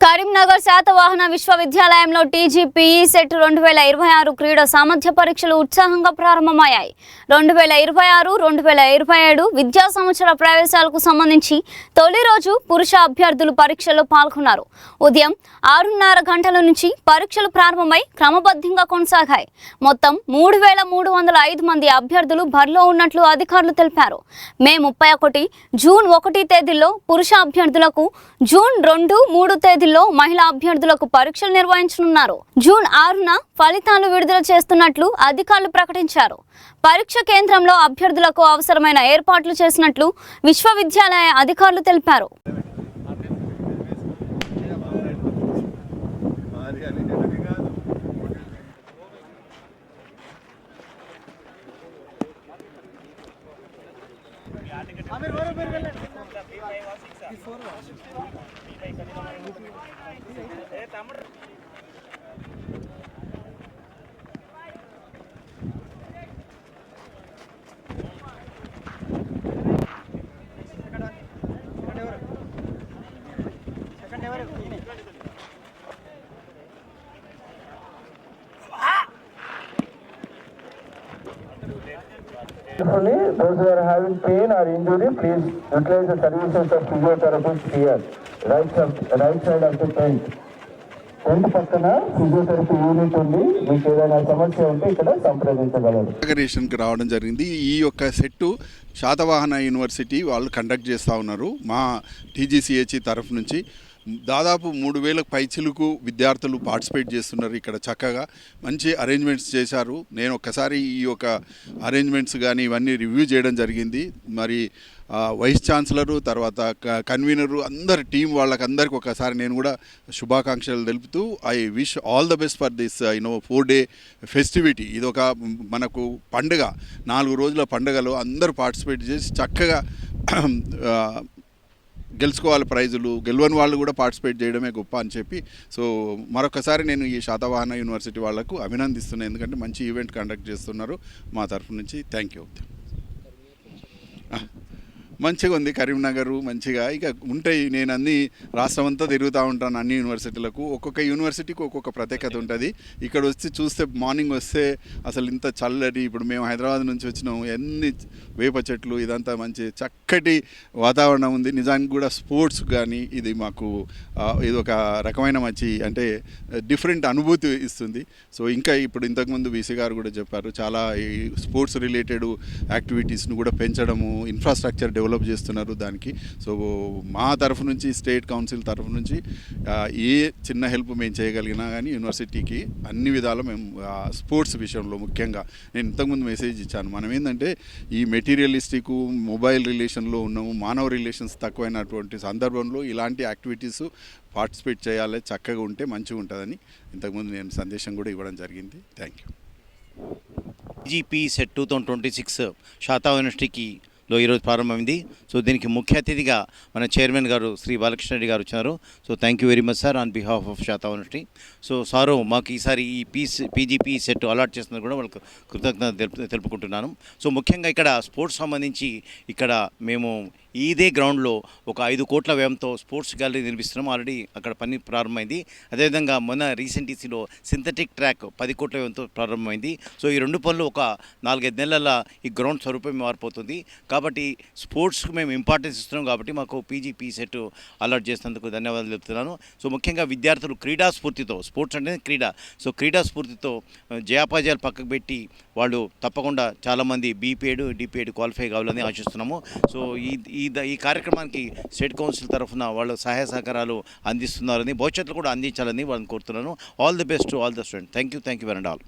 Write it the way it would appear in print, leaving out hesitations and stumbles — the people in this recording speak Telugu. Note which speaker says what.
Speaker 1: కరీంనగర్ శాతవాహన విశ్వవిద్యాలయంలో టీజీపీఈ సెట్ 2026 క్రీడా సామర్థ్య పరీక్షలు ఉత్సాహంగా ప్రారంభమయ్యాయి. 2026-2027 విద్యా సంవత్సర ప్రవేశాలకు సంబంధించి తొలి రోజు పురుష అభ్యర్థులు పరీక్షల్లో పాల్గొన్నారు. ఉదయం 6:30 గంటల నుంచి పరీక్షలు ప్రారంభమై క్రమబద్ధంగా కొనసాగాయి. మొత్తం 3,305 మంది అభ్యర్థులు బరిలో ఉన్నట్లు అధికారులు తెలిపారు. మే 31, జూన్ 1 తేదీల్లో పురుష అభ్యర్థులకు, జూన్ 2, 3 తేదీల్లో మహిళా అభ్యర్థులకు పరీక్షలు నిర్వహించనున్నారు. జూన్ 6న ఫలితాలు విడుదల చేస్తున్నట్లు అధికారులు ప్రకటించారు. పరీక్ష కేంద్రంలో అభ్యర్థులకు అవసరమైన ఏర్పాట్లు చేసినట్లు విశ్వవిద్యాలయ అధికారులు తెలిపారు.
Speaker 2: Those who are having pain or injury, please utilize the services of physiotherapists here. Right side of the tent. Tent పక్కన ఫిజియోథెరపీ యూనిట్ ఉంది. మీకు ఏదైనా సమస్య ఉంటే ఇక్కడ సంప్రదించగలరు.
Speaker 3: ఇనాగరేషన్కి రావడం జరిగింది. ఈ యొక్క సెట్టు శాతవాహన యూనివర్సిటీ వాళ్ళు కండక్ట్ చేస్తూ ఉన్నారు. మా టీజీసీహెచ్ తరఫు నుంచి దాదాపు 3,000 పైచిలకు విద్యార్థులు పార్టిసిపేట్ చేస్తున్నారు. ఇక్కడ చక్కగా మంచి అరేంజ్మెంట్స్ చేశారు. నేను ఒక్కసారి ఈ యొక్క అరేంజ్మెంట్స్ కానీ ఇవన్నీ రివ్యూ చేయడం జరిగింది. మరి వైస్ ఛాన్సలరు, తర్వాత కన్వీనరు, అందరు టీం వాళ్ళకందరికి ఒకసారి నేను కూడా శుభాకాంక్షలు తెలుపుతూ I wish all the best for this 4-day festivity. ఇదొక మనకు పండుగ, 4 రోజుల పండుగలో అందరూ పార్టిసిపేట్ చేసి చక్కగా గెలుచుకోవాలి ప్రైజులు. గెలవని వాళ్ళు కూడా పార్టిసిపేట్ చేయడమే గొప్ప అని చెప్పి, సో మరొకసారి నేను ఈ శాతవాహన యూనివర్సిటీ వాళ్లకు అభినందిస్తున్నాను. ఎందుకంటే మంచి ఈవెంట్ కండక్ట్ చేస్తున్నారు. మా తరఫు నుంచి థ్యాంక్ యూ. మంచిగా ఉంది కరీంనగర్, మంచిగా ఇక ఉంటాయి. నేను అన్ని రాష్ట్రం అంతా తిరుగుతూ ఉంటాను, అన్ని యూనివర్సిటీలకు. ఒక్కొక్క యూనివర్సిటీకి ఒక్కొక్క ప్రత్యేకత ఉంటుంది. ఇక్కడ వచ్చి చూస్తే మార్నింగ్ వస్తే అసలు ఇంత చల్లటి, ఇప్పుడు మేము హైదరాబాద్ నుంచి వచ్చినాం, ఎన్ని వేప చెట్లు, ఇదంతా మంచి చక్కటి వాతావరణం ఉంది. నిజానికి కూడా స్పోర్ట్స్ కానీ ఇది మాకు ఇది ఒక రకమైన మంచి అంటే డిఫరెంట్ అనుభూతి ఇస్తుంది. సో ఇంకా ఇప్పుడు ఇంతకుముందు వీసీ గారు కూడా చెప్పారు, చాలా ఈ స్పోర్ట్స్ రిలేటెడ్ యాక్టివిటీస్ను కూడా పెంచడము, ఇన్ఫ్రాస్ట్రక్చర్ డెవలప్ చేస్తున్నారు దానికి. సో మా తరఫు నుంచి, స్టేట్ కౌన్సిల్ తరఫు నుంచి ఏ చిన్న హెల్ప్ మేము చేయగలిగినా కానీ యూనివర్సిటీకి అన్ని విధాలు మేము స్పోర్ట్స్ విషయంలో ముఖ్యంగా నేను ఇంతకుముందు మెసేజ్ ఇచ్చాను. మనం ఏంటంటే ఈ మెటీరియలిస్టిక్ మొబైల్ రిలేషన్లో ఉన్నాము, మానవ రిలేషన్స్ తక్కువైనటువంటి సందర్భంలో ఇలాంటి యాక్టివిటీస్ పార్టిసిపేట్ చేయాలి, చక్కగా ఉంటే మంచిగా ఉంటుందని ఇంతకుముందు నేను సందేశం కూడా ఇవ్వడం జరిగింది. Thank you.
Speaker 4: TGPE CET 2026 Satavahana యూనివర్సిటీకి ఈరోజు ప్రారంభమైంది. సో దీనికి ముఖ్య అతిథిగా మన చైర్మన్ గారు శ్రీ బాలకృష్ణ రెడ్డి గారు వచ్చారు. So thank you very much sir on behalf of Satavahana university. So sir మాకు ఈసారి ఈ పీజీపీ సెట్ అలాట్ చేస్తున్నారు కూడా వాళ్ళకి కృతజ్ఞత తెలుపుకుంటున్నాను. సో ముఖ్యంగా ఇక్కడ స్పోర్ట్స్ సంబంధించి ఇక్కడ మేము ఇదే గ్రౌండ్లో ఒక 5 కోట్ల వ్యయంతో స్పోర్ట్స్ గ్యాలరీ నిర్మిస్తున్నాం. ఆల్రెడీ అక్కడ పని ప్రారంభమైంది. అదేవిధంగా మొన్న రీసెంట్ ఈసీలో సింథటిక్ ట్రాక్ 10 కోట్ల వ్యయంతో ప్రారంభమైంది. సో ఈ 2 పనులు ఒక 4-5 నెలల ఈ గ్రౌండ్ స్వరూపం మారిపోతుంది. కాబట్టి స్పోర్ట్స్కి మేము ఇంపార్టెన్స్ ఇస్తున్నాం. కాబట్టి మాకు పీజీపీ సెట్ అలాట్ చేసినందుకు ధన్యవాదాలు చెప్తున్నాను. సో ముఖ్యంగా విద్యార్థులు క్రీడా స్ఫూర్తితో, స్పోర్ట్స్ అంటే క్రీడ, సో క్రీడా స్ఫూర్తితో జయాపజయాలు పక్కకు పెట్టి వాళ్ళు తప్పకుండా చాలామంది బీపీఎడ్, డిపిఎడ్ క్వాలిఫై కావాలని ఆశిస్తున్నాము. సో ఈ కార్యక్రమానికి స్టేట్ కౌన్సిల్ తరఫున వాళ్ళు సహాయ సహకారాలు అందిస్తున్నారని, భవిష్యత్తులో కూడా అందించాలని వాళ్ళని కోరుతున్నాను. All the best to all the student. Thank you very much all.